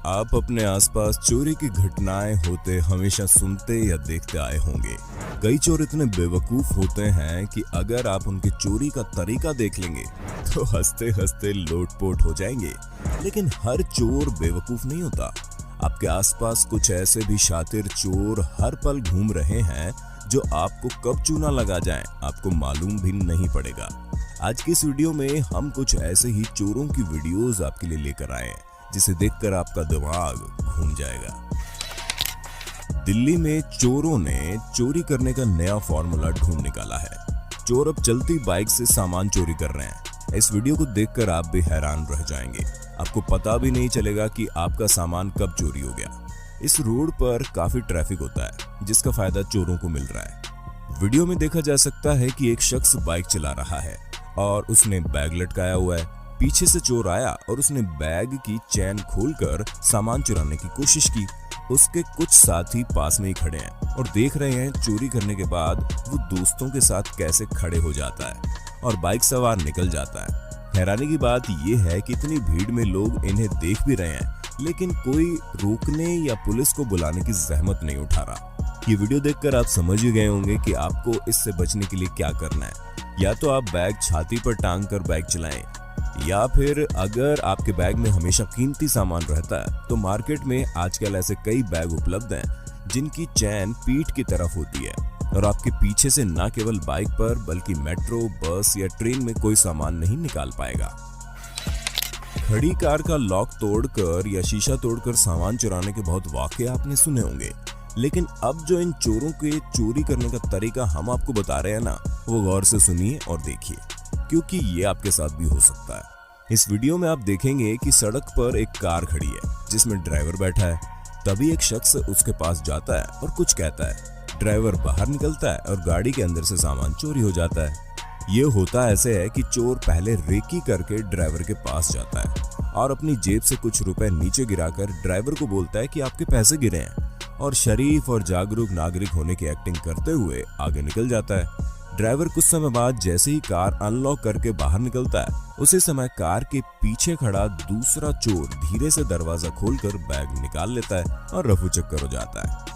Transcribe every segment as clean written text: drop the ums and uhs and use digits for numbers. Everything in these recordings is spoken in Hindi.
आप अपने आसपास चोरी की घटनाएं होते हमेशा सुनते या देखते आए होंगे। कई चोर इतने बेवकूफ होते हैं कि अगर आप उनके चोरी का तरीका देख लेंगे तो हंसते हंसते लोटपोट हो जाएंगे। लेकिन हर चोर बेवकूफ नहीं होता। आपके आसपास कुछ ऐसे भी शातिर चोर हर पल घूम रहे हैं जो आपको कब चूना लगा जाए आपको मालूम भी नहीं पड़ेगा। आज की इस वीडियो में हम कुछ ऐसे ही चोरों की वीडियोस आपके लिए लेकर आए हैं जिसे देखकर आपका दिमाग घूम जाएगा। दिल्ली में चोरों ने चोरी करने का नया फॉर्मूला ढूंढ निकाला है। चोर अब चलती बाइक से सामान चोरी कर रहे हैं। इस वीडियो को देखकर आप भी हैरान रह जाएंगे। आपको पता भी नहीं चलेगा कि आपका सामान कब चोरी हो गया। इस रोड पर काफी ट्रैफिक होता है जिसका फायदा चोरों को मिल रहा है। वीडियो में देखा जा सकता है कि एक शख्स बाइक चला रहा है और उसने बैग लटकाया हुआ है। पीछे से चोर आया और उसने बैग की चेन खोलकर सामान चुराने की कोशिश की। उसके कुछ साथी पास में ही खड़े हैं और देख रहे हैं चोरी करने के बाद वो दोस्तों के साथ कैसे खड़े हो जाता है और बाइक सवार निकल जाता है। हैरानी की बात यह है कि इतनी भीड़ में लोग इन्हें देख भी रहे हैं लेकिन कोई रोकने या पुलिस को बुलाने की जहमत नहीं उठा रहा। ये वीडियो देखकर आप समझ ही गए होंगे कि आपको इससे बचने के लिए क्या करना है। या तो आप बैग छाती पर टांग कर बाइक चलाएं, या फिर अगर आपके बैग में हमेशा कीमती सामान रहता है तो मार्केट में आजकल ऐसे कई बैग उपलब्ध हैं जिनकी चैन पीठ की तरफ होती है और आपके पीछे से न केवल बाइक पर बल्कि मेट्रो, बस या ट्रेन में कोई सामान नहीं निकाल पाएगा। खड़ी कार का लॉक तोड़कर या शीशा तोड़कर सामान चुराने के बहुत वाकये आपने सुने होंगे, लेकिन अब जो इन चोरों के चोरी करने का तरीका हम आपको बता रहे हैं ना, वो गौर से सुनिए और देखिए क्योंकि ये आपके साथ भी हो सकता है। इस वीडियो में आप देखेंगे कि सड़क पर एक कार खड़ी है जिसमें ड्राइवर बैठा है। तभी एक शख्स उसके पास जाता है और कुछ कहता है। ड्राइवर बाहर निकलता है और गाड़ी के अंदर से सामान चोरी हो जाता है। ये होता ऐसे है कि चोर पहले रेकी करके ड्राइवर के पास जाता है और अपनी जेब से कुछ रुपए नीचे गिराकर ड्राइवर को बोलता है कि आपके पैसे गिरे हैं, और शरीफ और जागरूक नागरिक होने की एक्टिंग करते हुए आगे निकल जाता है। ड्राइवर कुछ समय बाद जैसे ही कार अनलॉक करके बाहर निकलता है उसी समय कार के पीछे खड़ा दूसरा चोर धीरे से दरवाजा खोलकर बैग निकाल लेता है और रफू चक्कर हो जाता है।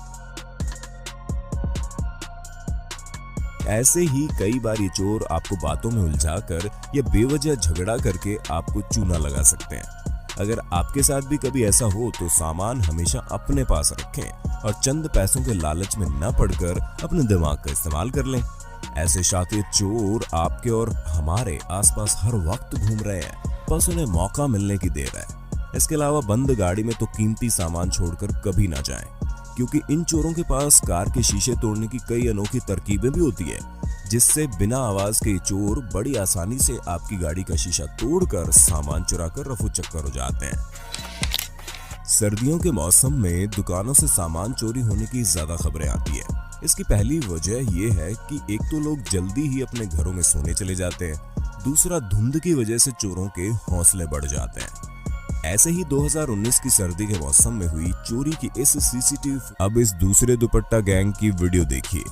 ऐसे ही कई बार ये चोर आपको बातों में उलझाकर या बेवजह झगड़ा करके आपको चूना लगा सकते हैं। अगर आपके साथ भी कभी ऐसा हो तो सामान हमेशा अपने पास रखें और चंद पैसों के लालच में न पड़कर अपने दिमाग का इस्तेमाल कर लें। ऐसे शातिर चोर आपके और हमारे आसपास हर वक्त घूम रहे हैं, बस उन्हें मौका मिलने की देर है। इसके अलावा बंद गाड़ी में तो कीमती सामान छोड़कर कभी ना जाएं, क्योंकि इन चोरों के पास कार के शीशे तोड़ने की कई अनोखी तरकीबें भी होती है, जिससे बिना आवाज के चोर बड़ी आसानी से आपकी गाड़ी का शीशा तोड़कर सामान चुराकर रफू चक्कर हो जाते हैं। सर्दियों के मौसम में दुकानों से सामान चोरी होने की ज्यादा खबरें आती है। इसकी पहली वजह यह है कि एक तो लोग जल्दी ही अपने घरों में सोने चले जाते हैं, दूसरा धुंध की वजह से चोरों के हौसले बढ़ जाते हैं। ऐसे ही 2019 की सर्दी के मौसम में हुई चोरी की इस सीसीटीवी अब इस दूसरे दुपट्टा गैंग की वीडियो देखिए।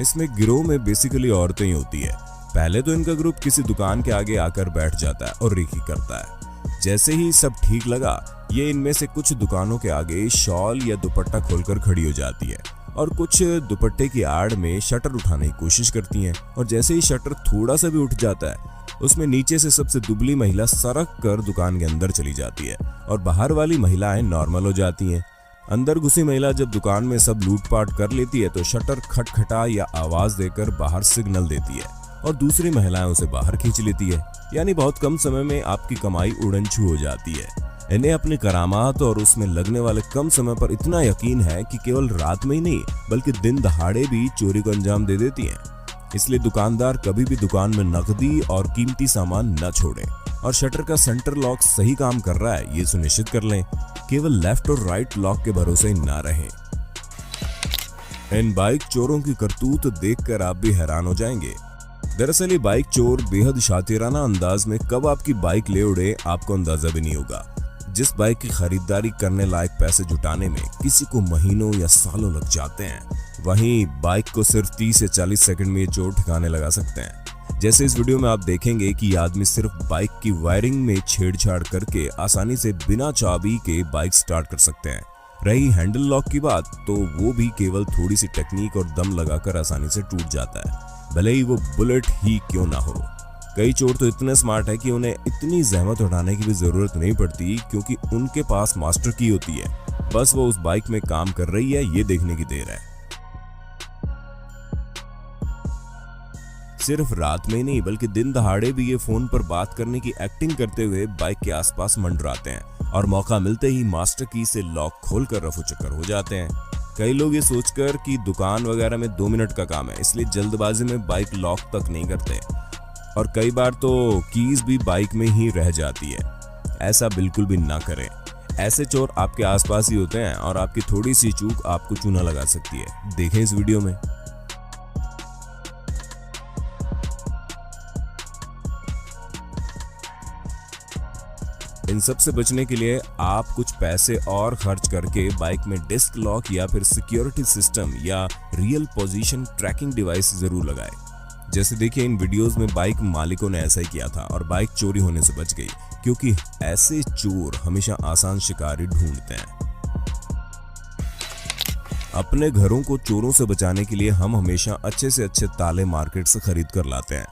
इसमें गिरोह में बेसिकली औरतें ही होती है। पहले तो इनका ग्रुप किसी दुकान के आगे आकर बैठ जाता है और रेकी करता है। जैसे ही सब ठीक लगा ये इनमें से कुछ दुकानों के आगे शॉल या दुपट्टा खोलकर खड़ी हो जाती है और कुछ दुपट्टे की आड़ में शटर उठाने की कोशिश करती हैं, और जैसे ही शटर थोड़ा सा भी उठ जाता है उसमें नीचे से सबसे दुबली महिला सरक कर दुकान के अंदर चली जाती है और बाहर वाली महिलाएं नॉर्मल हो जाती हैं। अंदर घुसी महिला जब दुकान में सब लूटपाट कर लेती है तो शटर खटखटा या आवाज देकर बाहर सिग्नल देती है और दूसरी महिलाएं उसे बाहर खींच लेती है। यानी बहुत कम समय में आपकी कमाई उड़नछू हो जाती है। इन्हें अपनी करामात और उसमें लगने वाले कम समय पर इतना यकीन है कि केवल रात में ही नहीं बल्कि दिन दहाड़े भी चोरी को अंजाम दे देती हैं। इसलिए दुकानदार कभी भी दुकान में नकदी और कीमती सामान न छोड़ें और शटर का सेंटर लॉक सही काम कर रहा है ये सुनिश्चित कर लें। केवल लेफ्ट और राइट लॉक के भरोसे ही ना रहें। इन बाइक चोरों की करतूत देखकर आप भी हैरान हो जाएंगे। दरअसल ये बाइक चोर बेहद शातिराना अंदाज में कब आपकी बाइक ले उड़े आपको अंदाजा भी नहीं होगा। जिस बाइक की खरीदारी करने लायक पैसे जुटाने में किसी को महीनों या सालों लग जाते हैं, वहीं बाइक को सिर्फ 30 से 40 सेकंड में ये चोर ठिकाने लगा सकते हैं। जैसे इस वीडियो में आप देखेंगे कि ये आदमी सिर्फ बाइक की वायरिंग में छेड़छाड़ करके आसानी से बिना चाबी के बाइक स्टार्ट कर सकते हैं। रही हैंडल लॉक की बात, तो वो भी केवल थोड़ी सी टेक्निक और दम लगाकर आसानी से टूट जाता है, भले ही वो बुलेट ही क्यों ना हो। कई चोर तो इतने स्मार्ट है कि उन्हें इतनी जहमत उठाने की भी जरूरत नहीं पड़ती, क्योंकि उनके पास मास्टर की होती है। बस वो उस बाइक में काम कर रही है ये देखने की देर है। सिर्फ रात में नहीं बल्कि दिन दहाड़े भी ये फोन पर बात करने की एक्टिंग करते हुए बाइक के आसपास मंडराते हैं और मौका मिलते ही मास्टर की से लॉक खोलकर रफू चक्कर हो जाते हैं। कई लोग ये सोचकर कि दुकान वगैरह में 2 मिनट का काम है, इसलिए जल्दबाजी में बाइक लॉक तक नहीं करते और कई बार तो कीज भी बाइक में ही रह जाती है। ऐसा बिल्कुल भी ना करें। ऐसे चोर आपके आसपास ही होते हैं और आपकी थोड़ी सी चूक आपको चूना लगा सकती है। देखें इस वीडियो में। इन सब से बचने के लिए आप कुछ पैसे और खर्च करके बाइक में डिस्क लॉक या फिर सिक्योरिटी सिस्टम या रियल पोजीशन ट्रैकिंग डिवाइस जरूर लगाएं। जैसे देखिए इन वीडियोस में बाइक मालिकों ने ऐसा ही किया था और बाइक चोरी होने से बच गई, क्योंकि ऐसे चोर हमेशा आसान शिकारी ढूंढते हैं। अपने घरों को चोरों से बचाने के लिए हम हमेशा अच्छे से अच्छे ताले मार्केट से खरीद कर लाते हैं,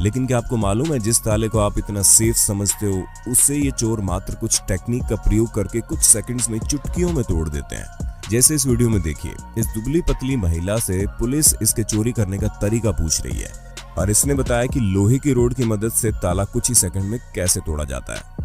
लेकिन क्या आपको मालूम है जिस ताले को आप इतना सेफ समझते हो उससे ये चोर मात्र कुछ टेक्निक का प्रयोग करके कुछ सेकंड्स में चुटकियों में तोड़ देते हैं। जैसे इस वीडियो में देखिए, इस दुबली पतली महिला से पुलिस इसके चोरी करने का तरीका पूछ रही है और इसने बताया कि लोहे की रोड की मदद से ताला कुछ ही सेकंड में कैसे तोड़ा जाता है।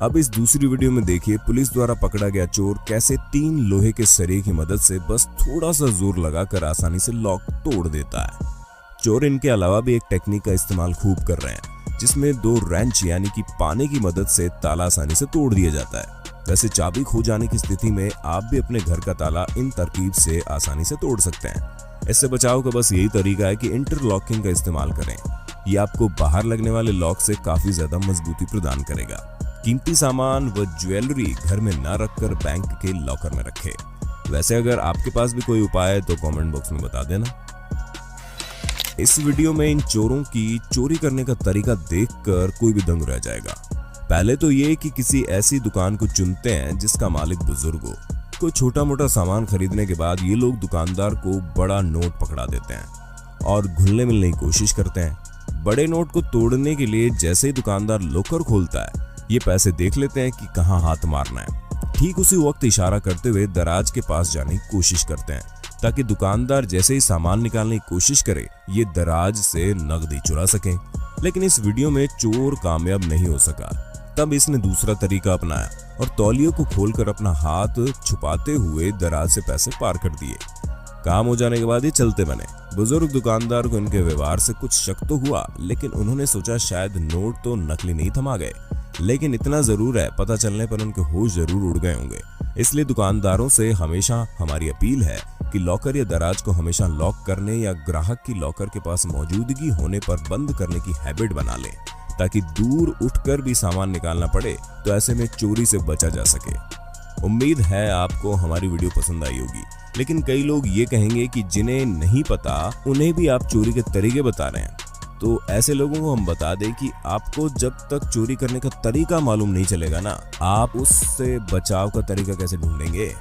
अब इस दूसरी वीडियो में देखिए पुलिस द्वारा पकड़ा गया चोर कैसे 3 लोहे के सरिये की मदद से बस थोड़ा सा जोर लगाकर आसानी से लॉक तोड़ देता है। चोर इनके अलावा भी एक टेक्निक का इस्तेमाल खूब कर रहे हैं, जिसमें 2 रेंच यानी कि पाने की मदद से ताला आसानी से तोड़ दिया जाता है। वैसे चाबी खो जाने की स्थिति में आप भी अपने घर का ताला इन तरकीब से आसानी से तोड़ सकते हैं। इससे बचाव का बस यही तरीका है कि इंटरलॉकिंग का इस्तेमाल करें। ये आपको बाहर लगने वाले लॉक से काफी ज्यादा मजबूती प्रदान करेगा। कीमती सामान व ज्वेलरी घर में न रखकर बैंक के लॉकर में रखें। वैसे अगर आपके पास भी कोई उपाय है तो कमेंट बॉक्स में बता देना। इस वीडियो में इन चोरों की चोरी करने का तरीका देखकर कोई भी दंग रह जाएगा। पहले तो ये कि किसी ऐसी दुकान को चुनते हैं जिसका मालिक बुजुर्ग हो। कोई छोटा मोटा सामान खरीदने के बाद ये लोग दुकानदार को बड़ा नोट पकड़ा देते हैं और घुलने मिलने की कोशिश करते हैं। बड़े नोट को तोड़ने के लिए जैसे ही दुकानदार लॉकर खोलता है, ये पैसे देख लेते हैं कि कहाँ हाथ मारना है। ठीक उसी वक्त इशारा करते हुए दराज के पास जाने की कोशिश करते हैं, ताकि दुकानदार जैसे ही सामान निकालने की कोशिश करे ये दराज से नकदी चुरा सकें। लेकिन इस वीडियो में चोर कामयाब नहीं हो सका। तब इसने दूसरा तरीका अपनाया और तौलियों को खोलकर अपना हाथ छुपाते हुए दराज से पैसे पार कर दिए। काम हो जाने के बाद ये चलते बने। बुजुर्ग दुकानदार को इनके व्यवहार से कुछ शक तो हुआ, लेकिन उन्होंने सोचा शायद नोट तो नकली नहीं थमा गए। लेकिन इतना जरूर है, पता चलने पर उनके होश जरूर उड़ गए होंगे। इसलिए दुकानदारों से हमेशा हमारी अपील है कि लॉकर या दराज को हमेशा लॉक करने या ग्राहक की लॉकर के पास मौजूदगी होने पर बंद करने की हैबिट बना लें, ताकि दूर उठकर भी सामान निकालना पड़े तो ऐसे में चोरी से बचा जा सके। उम्मीद है आपको हमारी वीडियो पसंद आई होगी, लेकिन कई लोग ये कहेंगे कि जिन्हें नहीं पता उन्हें भी आप चोरी के तरीके बता रहे हैं। तो ऐसे लोगों को हम बता दें कि आपको जब तक चोरी करने का तरीका मालूम नहीं चलेगा ना, आप उससे बचाव का तरीका कैसे ढूंढेंगे।